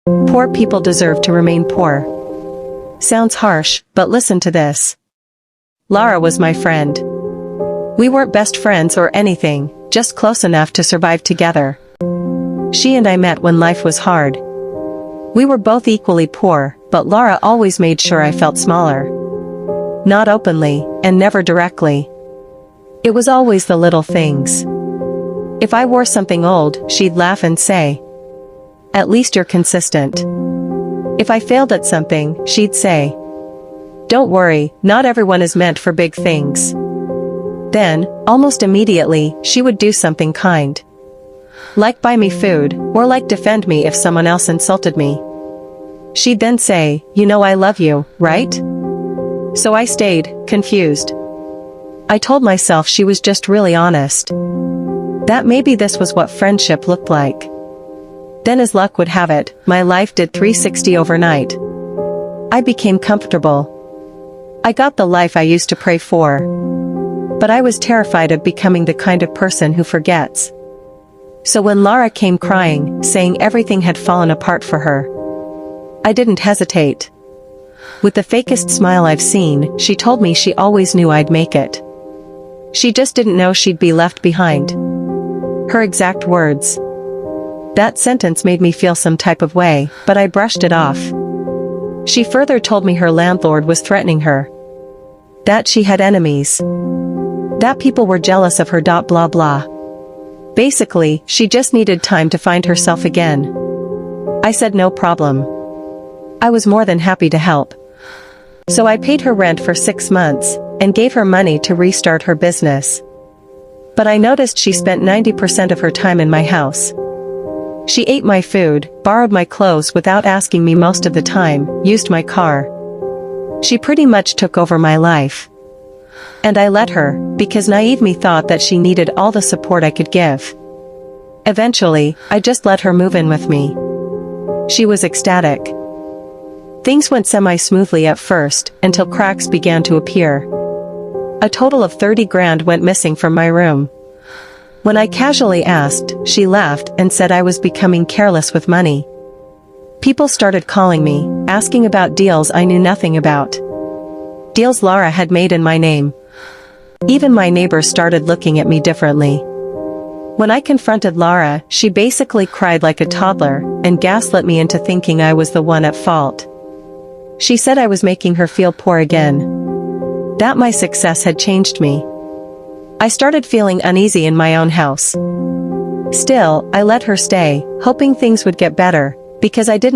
Poor people deserve to remain poor. Sounds harsh, but listen to this. Lara was my friend. We weren't best friends or anything, just close enough to survive together. She and I met when life was hard. We were both equally poor, but Lara always made sure I felt smaller. Not openly, and never directly. It was always the little things. If I wore something old, she'd laugh and say, "At least you're consistent." If I failed at something, she'd say, "Don't worry, not everyone is meant for big things." Then, almost immediately, she would do something kind. Like buy me food, or like defend me if someone else insulted me. She'd then say, "You know I love you, right?" So I stayed, confused. I told myself she was just really honest. That maybe this was what friendship looked like. Then as luck would have it, my life did 360 overnight. I became comfortable. I got the life I used to pray for. But I was terrified of becoming the kind of person who forgets. So when Lara came crying, saying everything had fallen apart for her, I didn't hesitate. With the fakest smile I've seen, she told me she always knew I'd make it. She just didn't know she'd be left behind. Her exact words. That sentence made me feel some type of way, but I brushed it off. She further told me her landlord was threatening her. That she had enemies. That people were jealous of her. Blah blah. Basically, she just needed time to find herself again. I said no problem. I was more than happy to help. So I paid her rent for 6 months, and gave her money to restart her business. But I noticed she spent 90% of her time in my house. She ate my food, borrowed my clothes without asking me most of the time, used my car. She pretty much took over my life. And I let her, because naive me thought that she needed all the support I could give. Eventually, I just let her move in with me. She was ecstatic. Things went semi-smoothly at first, until cracks began to appear. A total of 30 grand went missing from my room. When I casually asked, she laughed and said I was becoming careless with money. People started calling me, asking about deals I knew nothing about. Deals Lara had made in my name. Even my neighbors started looking at me differently. When I confronted Lara, she basically cried like a toddler, and gaslit me into thinking I was the one at fault. She said I was making her feel poor again. That my success had changed me. I started feeling uneasy in my own house. Still, I let her stay, hoping things would get better, because I didn't